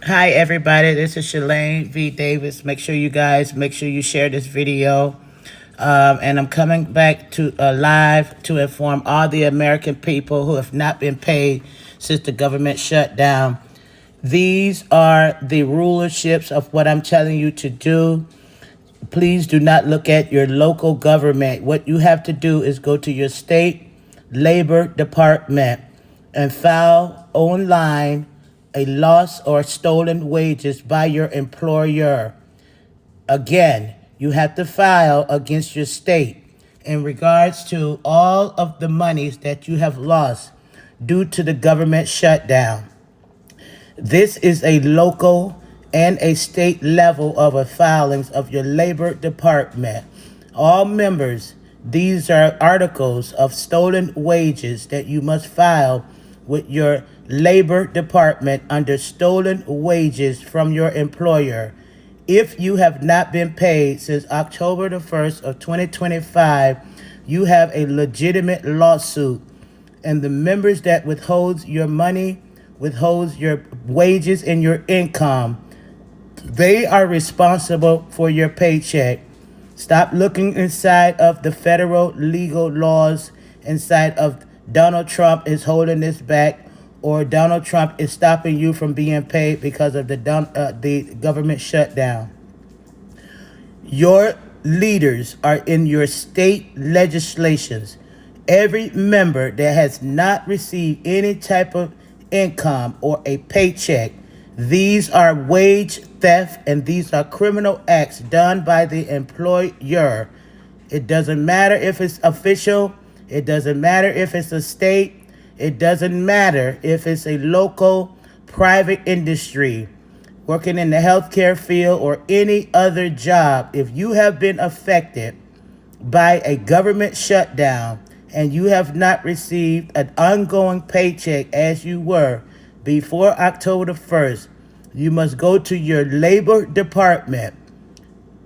Hi, everybody. This is Shalane V. Davis. Make sure you share this video. And I'm coming back to live to inform all the American people who have not been paid since the government shut down. These are the rulerships of what I'm telling you to do. Please do not look at your local government. What you have to do is go to your state labor department and file online a loss or stolen wages by your employer. Again, you have to file against your state in regards to all of the monies that you have lost due to the government shutdown. This is a local and a state level of a filings of your labor department. All members, these are articles of stolen wages that you must file with your labor department under stolen wages from your employer. If you have not been paid since October the 1st of 2025, you have a legitimate lawsuit, and the members that withholds your money, withholds your wages and your income, they are responsible for your paycheck. Stop looking inside of the federal legal laws, inside of Donald Trump is holding this back, or Donald Trump is stopping you from being paid because of the government shutdown. Your leaders are in your state legislations. Every member that has not received any type of income or a paycheck, these are wage theft and these are criminal acts done by the employer. It doesn't matter if it's official, it doesn't matter if it's a state, it doesn't matter if it's a local private industry working in the healthcare field or any other job. If you have been affected by a government shutdown and you have not received an ongoing paycheck as you were before October the 1st, you must go to your labor department.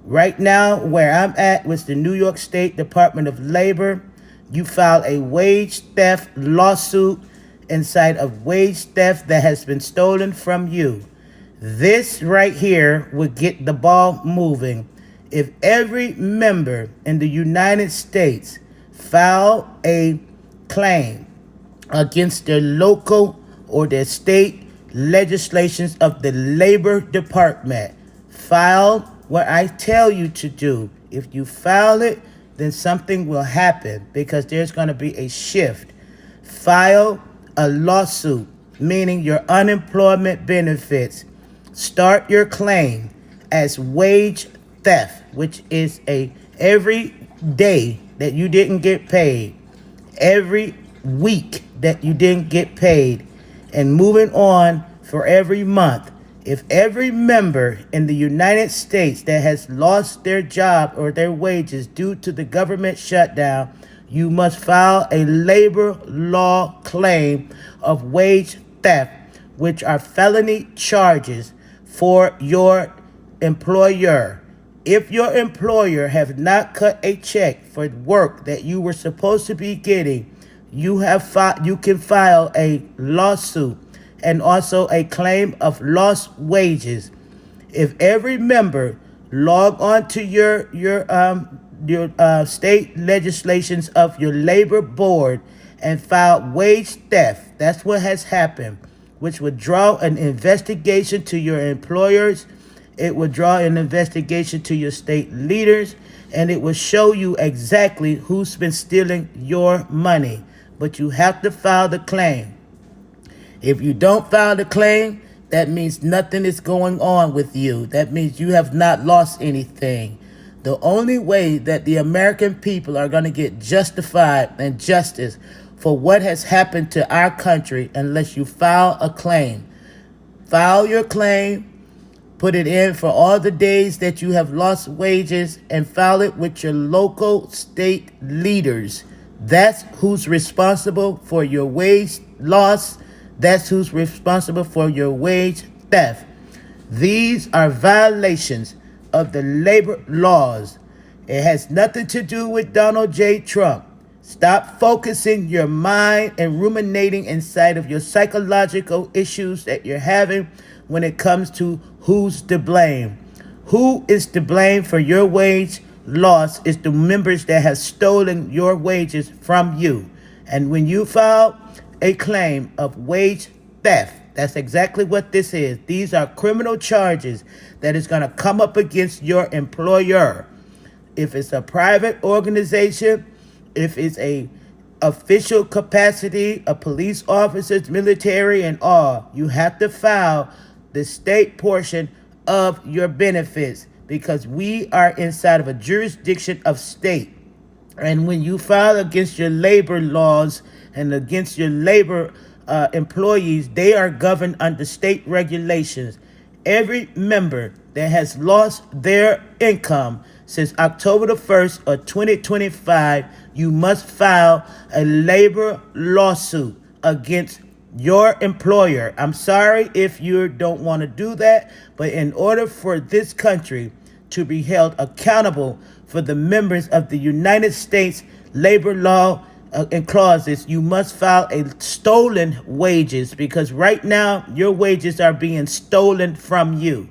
Right now, where I'm at with the New York State Department of Labor, you file a wage theft lawsuit inside of wage theft that has been stolen from you. This right here would get the ball moving if every member in the United States filed a claim against their local or their state legislations of the Labor Department. File what I tell you to do. If you file it, then something will happen because there's going to be a shift. File a lawsuit, meaning your unemployment benefits. Start your claim as wage theft, which is a every day that you didn't get paid, every week that you didn't get paid, and moving on for every month. If every member in the United States that has lost their job or their wages due to the government shutdown, you must file a labor law claim of wage theft, which are felony charges for your employer. If your employer have not cut a check for work that you were supposed to be getting, you can file a lawsuit and also a claim of lost wages. If every member log on to your state legislations of your labor board and file wage theft, that's what has happened, which would draw an investigation to your employers. It would draw an investigation to your state leaders, and it will show you exactly who's been stealing your money. But you have to file the claim. If you don't file the claim, that means nothing is going on with you. That means you have not lost anything. The only way that the American people are going to get justified and justice for what has happened to our country unless you file a claim. File your claim, put it in for all the days that you have lost wages, and file it with your local state leaders. That's who's responsible for your wage loss. That's who's responsible for your wage theft. These are violations of the labor laws. It has nothing to do with Donald J. Trump. Stop focusing your mind and ruminating inside of your psychological issues that you're having when it comes to who's to blame. Who is to blame for your wage loss is the members that have stolen your wages from you. And when you file a claim of wage theft, that's exactly what this is. These are criminal charges that is going to come up against your employer. If it's a private organization, if it's a official capacity, a police officers, military, and all, you have to file the state portion of your benefits because we are inside of a jurisdiction of state. And when you file against your labor laws and against your labor employees, they are governed under state regulations. Every member that has lost their income since October the 1st of 2025, you must file a labor lawsuit against your employer. I'm sorry if you don't want to do that, but in order for this country to be held accountable for the members of the United States labor law and clauses, you must file a stolen wages because right now your wages are being stolen from you.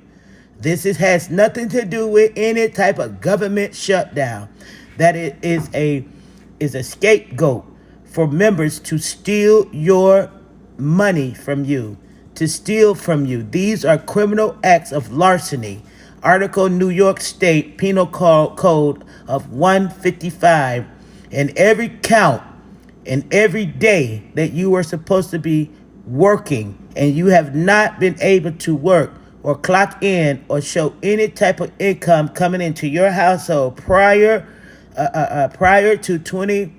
Has nothing to do with any type of government shutdown. That it is a scapegoat for members to steal your money from you, to steal from you. These are criminal acts of larceny. Article New York State Penal Code of 155. And every count and every day that you are supposed to be working and you have not been able to work or clock in or show any type of income coming into your household prior to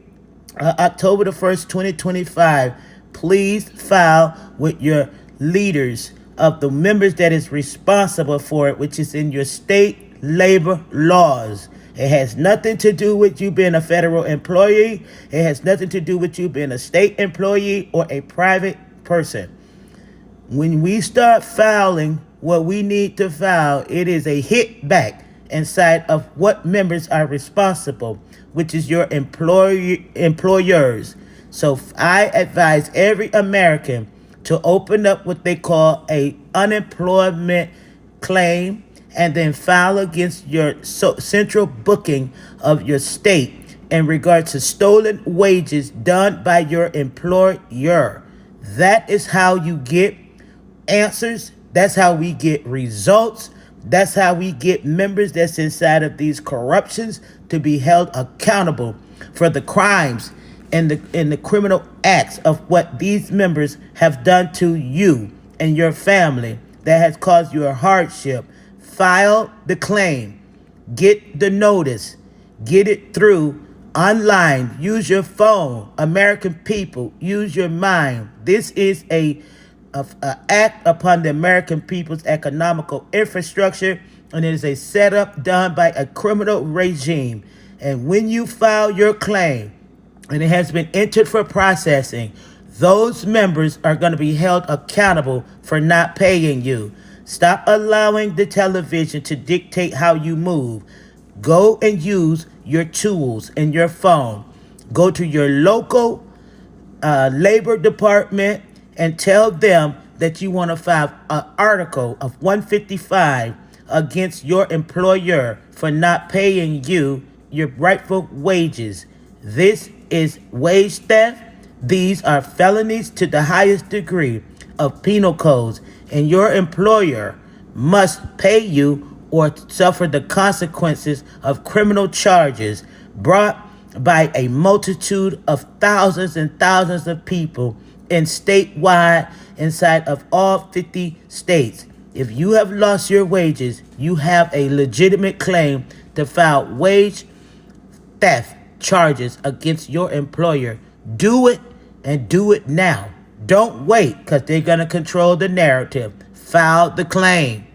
October the 1st, 2025, please file with your leaders of the members that is responsible for it, which is in your state labor laws. It has nothing to do with you being a federal employee. It has nothing to do with you being a state employee or a private person. When we start filing what we need to file, it is a hit back inside of what members are responsible, which is your employers. So I advise every American to open up what they call a unemployment claim and then file against your central booking of your state in regard to stolen wages done by your employer. That is how you get answers. That's how we get results. That's how we get members that's inside of these corruptions to be held accountable for the crimes and the criminal acts of what these members have done to you and your family that has caused you a hardship. File the claim. Get the notice. Get it through online. Use your phone. American people, use your mind. This is a act upon the American people's economical infrastructure, and it is a setup done by a criminal regime. And when you file your claim and it has been entered for processing, those members are going to be held accountable for not paying you. Stop allowing the television to dictate how you move. Go and use your tools and your phone. Go to your local labor department and tell them that you want to file an article of 155 against your employer for not paying you your rightful wages. This is wage theft. These are felonies to the highest degree of penal codes, and your employer must pay you or suffer the consequences of criminal charges brought by a multitude of thousands and thousands of people and statewide inside of all 50 states. If you have lost your wages, you have a legitimate claim to file wage theft charges against your employer. Do it and do it now. Don't wait because they're going to control the narrative. File the claim.